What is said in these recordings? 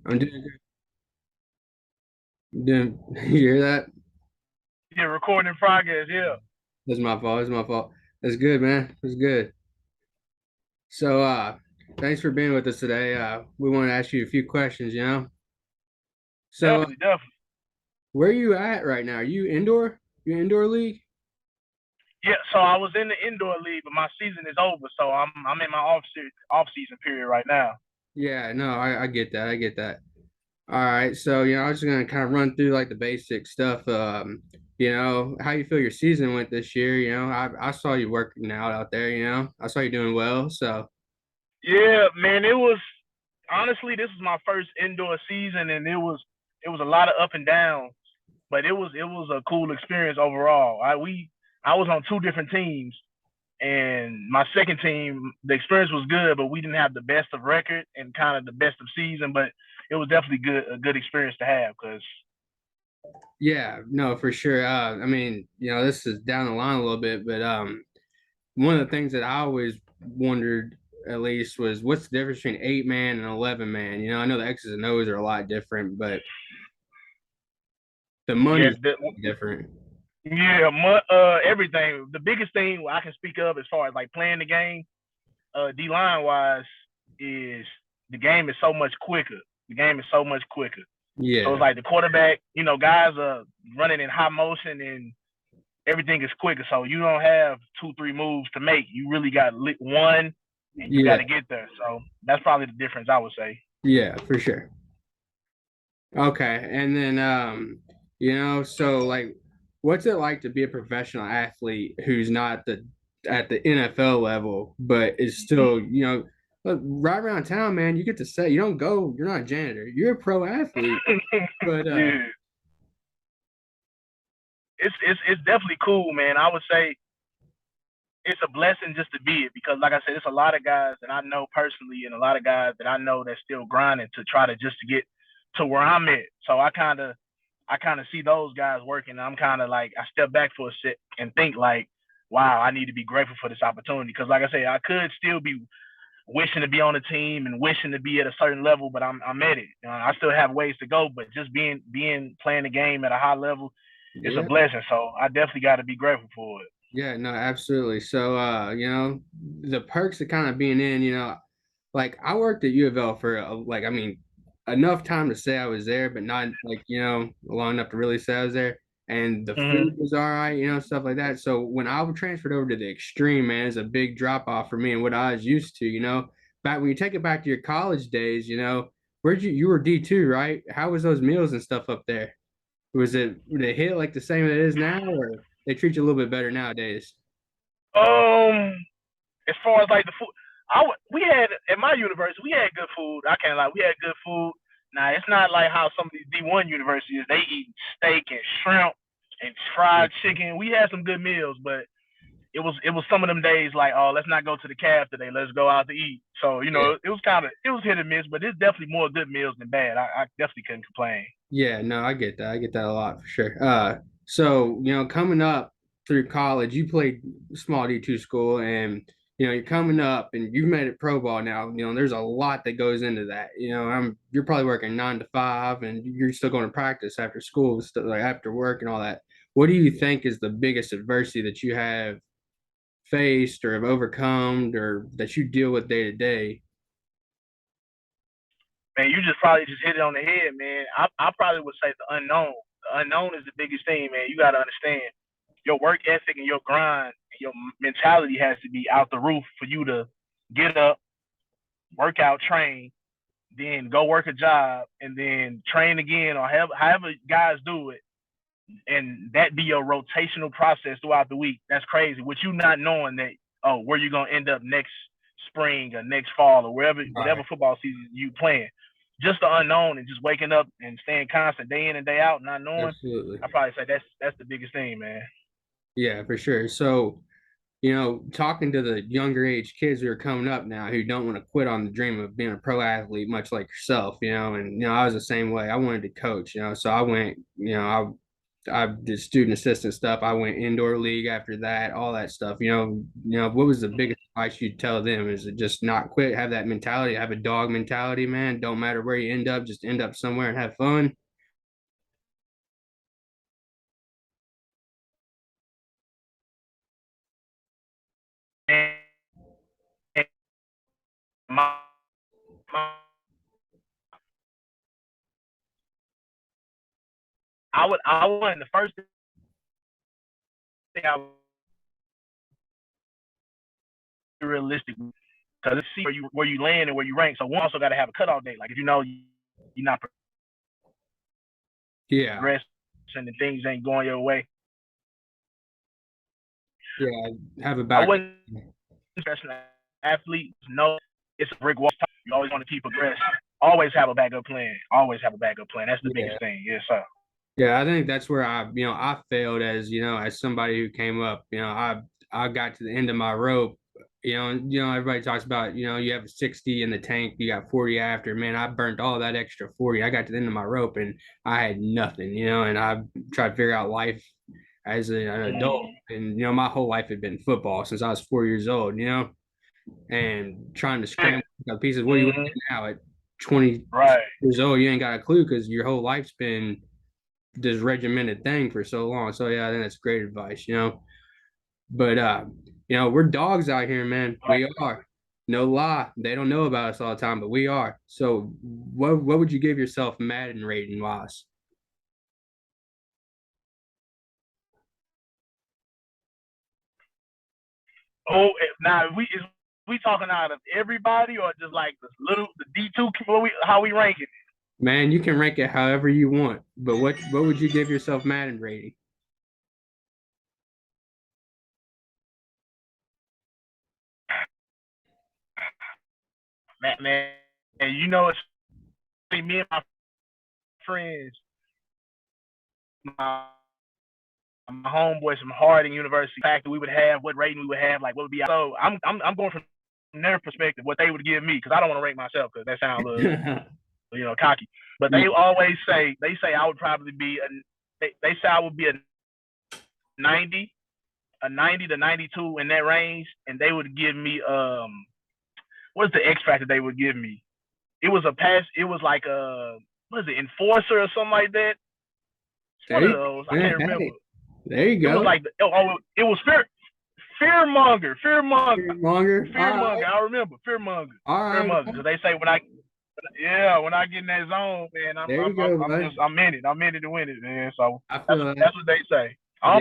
I'm doing doing you hear that? Yeah, recording in progress. Yeah, That's my fault. That's my fault. That's good, man. That's good. So thanks for being with us today. We want to ask you a few questions. So definitely, definitely. where are you at right now? Are you indoor? You indoor league? Yeah, so I was in the indoor league, but my season is over, so I'm in my off season period right now. Yeah, no, I get that. I get that. All right. So, I was just gonna kind of run through like the basic stuff. How you feel your season went this year. I saw you working out there, I saw you doing well. So Yeah, man, it was honestly this was my first indoor season, and it was a lot of up and down, but it was a cool experience overall. I was on two different teams, and my second team, the experience was good, but we didn't have the best of record and kind of the best of season, but it was definitely a good experience to have because yeah, no, for sure. I mean, this is down the line a little bit, but one of the things that I always wondered at least was what's the difference between 8 man and 11 man? I know the X's and O's are a lot different, but the yeah, money's different. yeah, everything. The biggest thing I can speak of as far as like playing the game, D line wise, is the game is so much quicker. The game is so much quicker. So it's Yeah, like the quarterback, guys are running in high motion and everything is quicker. So you don't have two, three moves to make. You really got one, and you got yeah, to get there. So that's probably the difference, I would say. yeah, for sure. Okay, and then so like, what's it like to be a professional athlete who's not at the NFL level, but is still, look, right around town, man, you get to say you don't go, you're not a janitor, you're a pro athlete, but Yeah, it's definitely cool, man. I would say it's a blessing just to be it because, like I said, it's a lot of guys that I know personally, and a lot of guys that I know that's still grinding to try to just to get to where I'm at. So I kind of see those guys working. And I'm kind of like I step back for a sec and think like, wow, I need to be grateful for this opportunity because, like I say, I could still be wishing to be on a team and wishing to be at a certain level, but I'm at it. I still have ways to go, but just being playing the game at a high level, it's a yeah, blessing. So I definitely got to be grateful for it. yeah, no, absolutely. So the perks of kind of being in, like I worked at U of L for like I mean enough time to say I was there, but not like long enough to really say I was there. And the food Mm-hmm. was all right, stuff like that. So when I transferred over to the extreme, man, it's a big drop off for me and what I was used to. Back when you take it back to your college days, where'd you were D2, right? How was those meals and stuff up there? Would it hit like the same as it is now, or they treat you a little bit better nowadays? Um, as far as like the food, we had at my university we had good food. I can't lie, we had good food. Now it's not like how some of these D1 universities they eat steak and shrimp and Yeah, fried chicken. We had some good meals, but it was some of them days like, oh, let's not go to the caf today. Let's go out to eat. So yeah, it was hit and miss, but it's definitely more good meals than bad. I definitely couldn't complain. yeah. No, I get that. I get that a lot for sure. So coming up through college, you played small D2 school, and you're coming up, and you've made it pro ball now. There's a lot that goes into that. You're probably working 9 to 5, and you're still going to practice after school, stuff like after work and all that. What do you think is the biggest adversity that you have faced or have overcome or that you deal with day to day? Man, you just probably just hit it on the head, man. I probably would say the unknown. The unknown is the biggest thing, man. You got to understand your work ethic and your grind and your mentality has to be out the roof for you to get up, work out, train, then go work a job, and then train again or however guys do it, and that be your rotational process throughout the week. That's crazy. With you not knowing that, oh, where you gonna end up next spring or next fall or wherever whatever Right. football season you playing. Just the unknown and just waking up and staying constant day in and day out, not knowing. Absolutely. I probably say that's the biggest thing, man. Yeah, for sure. So, talking to the younger age kids who are coming up now who don't want to quit on the dream of being a pro athlete, much like yourself, and I was the same way. I wanted to coach, so I went, I did student assistant stuff. I went indoor league after that, all that stuff. What was the biggest advice you tell them is to just not quit, have that mentality, have a dog mentality, man. Don't matter where you end up, just end up somewhere and have fun. And, and my, I want the first thing I would be realistic because it's see where you land and where you rank. So one also got to have a cutoff date. Like if you know you're not Yeah. progressing and things ain't going your way, Yeah. Have a I back. wouldn't professional athletes know it's a brick wall. You always want to keep progressing. Always have a backup plan. Always have a backup plan. That's the Yeah. biggest thing. Yes, sir. Yeah, I think that's where I failed as, as somebody who came up, I got to the end of my rope, everybody talks about, you have 60 in the tank, you got 40 after, man, I burnt all that extra 40. I got to the end of my rope and I had nothing, and I tried to figure out life as an adult. And, my whole life had been football since I was 4 years old, and trying to scramble pieces. What are you looking at now at 20 Right. years old? You ain't got a clue because your whole life's been this regimented thing for so long. So yeah, I think that's great advice, But we're dogs out here, man. We are. No lie. They don't know about us all the time, but we are. So what would you give yourself Madden rating wise? Oh, now we talking out of everybody or just like the D2 how we rank it? Man, you can rank it however you want, but what would you give yourself Madden rating? Man, and you know it's me and my friends, my homeboys from Harding University. The fact that we would have what rating we would have, like what would be. So I'm going from their perspective, what they would give me, because I don't want to rank myself because that sounds a little cocky. But they always say I would probably be they say I would be a 90, a 90 to 92 in that range, and they would give me what's the X factor they would give me? It was a pass. It was like a what is it, enforcer or something like that. It's one of those. I can't remember. There you It was go. like it was fearmonger. Longer. Right. I remember fearmonger. All right. Fearmonger. Because they say when I get in that zone, man, There you go, I'm in it. I'm in it to win it, man. So that's what they say. I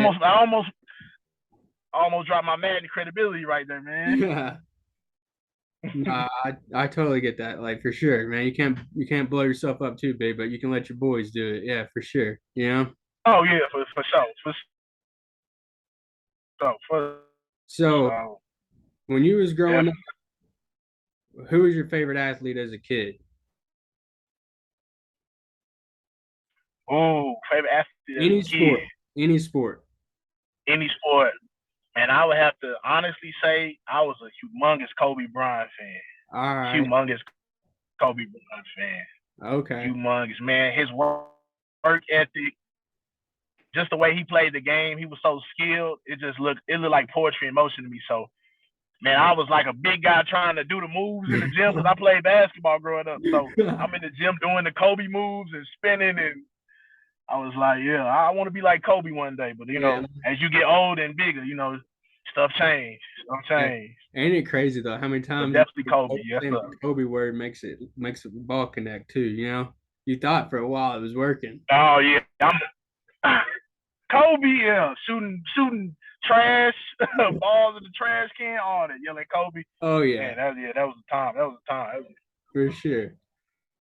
almost dropped my Madden credibility right there, man. Yeah. Nah, I totally get that. Like for sure, man. You can't blow yourself up too big, but you can let your boys do it. Yeah, for sure. Oh yeah, for sure. For So sure. when you was Yeah. growing up, who was your favorite athlete as a kid? Oh, favorite athlete as Any a kid. sport. Any sport. Any sport. And I would have to honestly say I was a humongous Kobe Bryant fan. All right. Humongous Kobe Bryant fan. Okay. Humongous, man. His work ethic, just the way he played the game, he was so skilled. It looked like poetry in motion to me. So, man, I was like a big guy trying to do the moves in the gym because I played basketball growing up. So I'm in the gym doing the Kobe moves and spinning, and I was like, yeah, I want to be like Kobe one day. But as you get older and bigger, stuff change. Stuff change. Ain't it crazy though? How many But times definitely Kobe. Yes, saying sir. the Kobe word makes the ball connect too? You thought for a while it was working. Oh yeah, Kobe. Yeah, shooting trash balls in the trash can. All that yelling Kobe. Oh yeah, Man, that was the time. That was the time. for sure.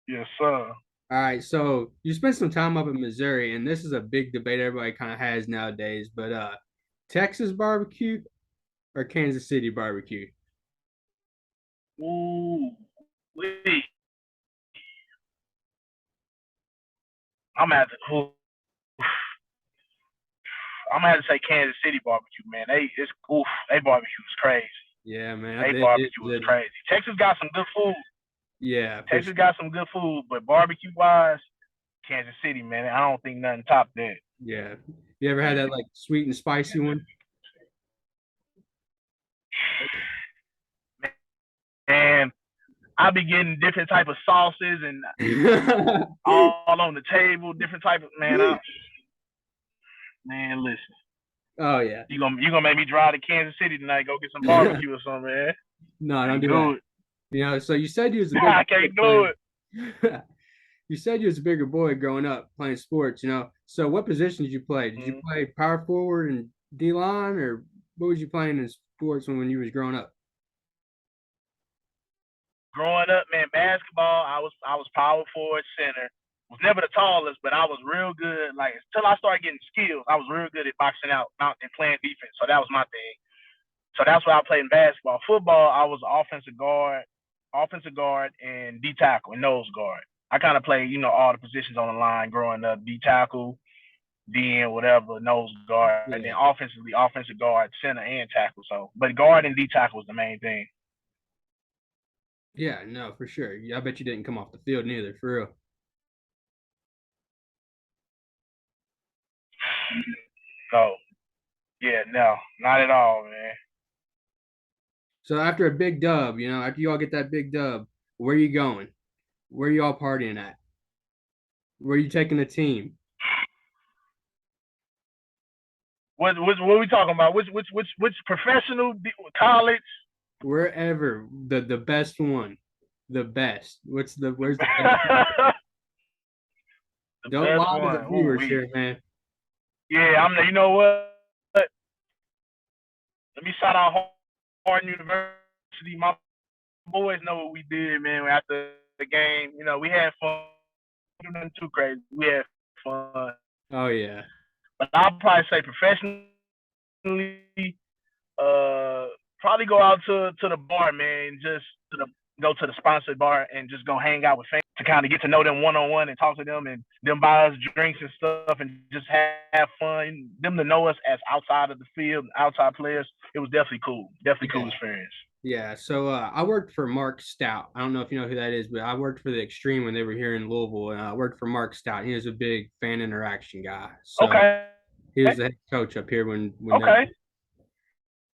Yes, sir. All right, so you spent some time up in Missouri, and this is a big debate everybody kind of has nowadays. But Texas barbecue or Kansas City barbecue? Ooh, wait. I'm at the. Ooh, I'm gonna have to say Kansas City barbecue, man. They barbecue is crazy. Yeah, man. They barbecue is crazy. Texas got some good food. Yeah, Texas got some good food, but barbecue wise, Kansas City, man, I don't think nothing top that. Yeah. You ever had that like sweet and spicy one? and I be getting different type of sauces and all on the table, different type of man, listen. Oh yeah. You gonna make me drive to Kansas City tonight, go get some barbecue or something, man. No, don't Can't do do that. it. So you said you was a big I boy can't do playing. it. You said you was a bigger boy growing up playing sports. So what position did you play? Did you Mm. play power forward and D line, or what was you playing in sports when you was growing up? Growing up, man, basketball, I was power forward, center. Was never the tallest, but I was real good. Like until I started getting skills, I was real good at boxing out, and playing defense. So that was my thing. So that's why I played in basketball. Football, I was offensive guard, and D tackle and nose guard. I kind of played, all the positions on the line growing up. D tackle, D and whatever, nose guard, and then Yeah. offensively, offensive guard, center, and tackle. So, but guard and D tackle was the main thing. Yeah, no, for sure. Yeah, I bet you didn't come off the field neither, for real. So, yeah, no, not at all, man. So after a big dub, after you all get that big dub, where you going? Where you all partying at? Where you taking the team? What are we talking about? Which professional college? Wherever the best one, the best. Where's the best? The Don't best lie to the one. Ooh viewers wee. here, man. Yeah, I'm the. You know what? Let me shout out Harden University. My boys know what we did, man. After the game, we had fun. Nothing too crazy. We had fun. Oh yeah, But I'll probably say professionally, uh, probably go out to the bar, man. Just go to the sponsored bar and just go hang out with fans to kind of get to know them one on one and talk to them and them buy us drinks and stuff and just have fun. Them to know us as outside of the field, outside players. It was definitely cool. Definitely cool yeah, experience. yeah. So I worked for Mark Stout. I don't know if you know who that is, but I worked for the Extreme when they were here in Louisville, and I worked for Mark Stout. He was a big fan interaction guy. So Okay. he was the head coach up here when they. Okay.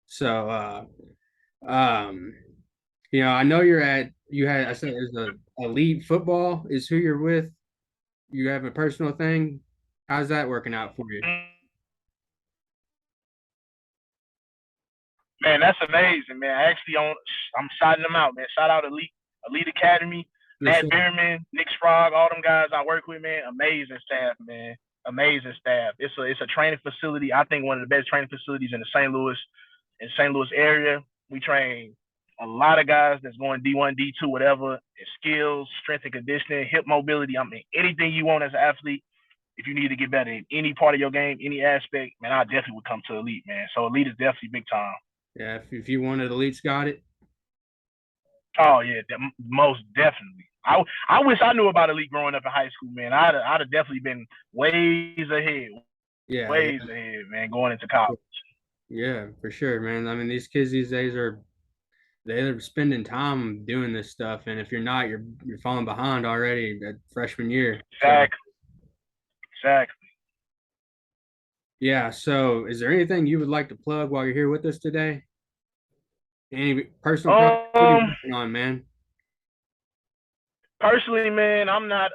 So um, I know I said there's a elite football is who you're with. You have a personal thing. How's that working out for you? Man, that's amazing, man. I'm shouting them out, man. Shout out Elite Academy, Yes, sir. Matt Bierman, Nick Sprague, all them guys I work with, man. Amazing staff, man. Amazing staff. It's a training facility. I think one of the best training facilities in the St. Louis area. We train a lot of guys that's going D1, D2, whatever. Skills, strength and conditioning, hip mobility. I mean, anything you want as an athlete. If you need to get better in any part of your game, any aspect, man, I definitely would come to Elite, man. So Elite is definitely big time. Yeah, if you wanted elites, got it. Oh yeah, most definitely. I wish I knew about Elite growing up in high school, man. I'd have definitely been Yeah, ways ahead, man, going into college. yeah, for sure, man. I mean, these kids these days they're spending time doing this stuff, and if you're not, you're falling behind already at freshman year. So Exactly, exactly. yeah. So is there anything you would like to plug while you're here with us today? Any personal project? What are you Um, working on, man? personally, man, I'm not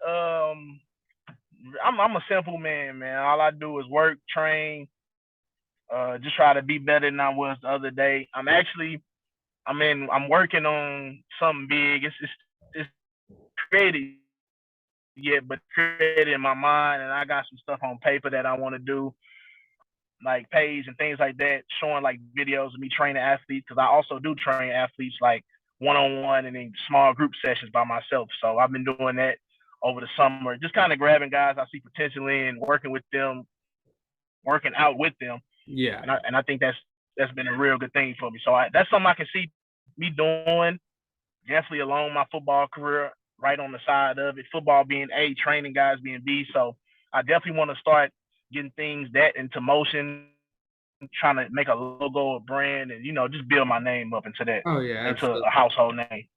I'm a simple man, man. All I do is work, train, just try to be better than I was the other day. I'm working on something big. It's created yet, but created in my mind, and I got some stuff on paper that I want to do, like page and things like that, showing like videos of me training athletes because I also do train athletes like one on one and in small group sessions by myself. So I've been doing that over the summer, just kind of grabbing guys I see potential in, working with them, working out with them, Yeah. and I think that's been a real good thing for me. So that's something I can see me doing definitely along my football career, right on the side of it. Football being A, training guys being B. So I definitely want to start getting things that into motion, trying to make a logo, a brand, and just build my name up Oh yeah, into a absolutely. household name.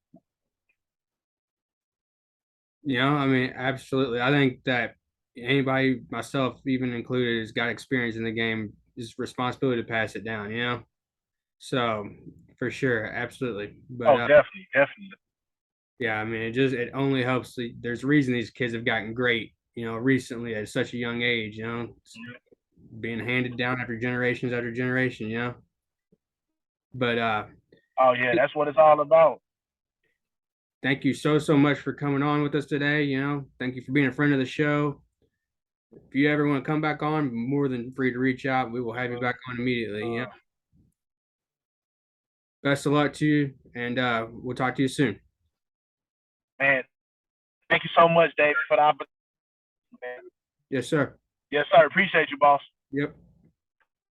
I mean, absolutely. I think that anybody, myself even included, has got experience in the game is responsibility to pass it down. So for sure, absolutely. But Oh, definitely, definitely. yeah, I mean, it only helps. There's a reason these kids have gotten great, recently at such a young age. It's being handed down after generation. But Oh yeah, that's what it's all about. thank you so much for coming on with us today. Thank you for being a friend of the show. If you ever want to come back on, more than free to reach out. We will have you back on immediately. Best of luck to you, and we'll talk to you soon. Man, thank you so much, Dave, for the opportunity. Man. Yes, sir. Yes, sir. Appreciate you, boss. Yep.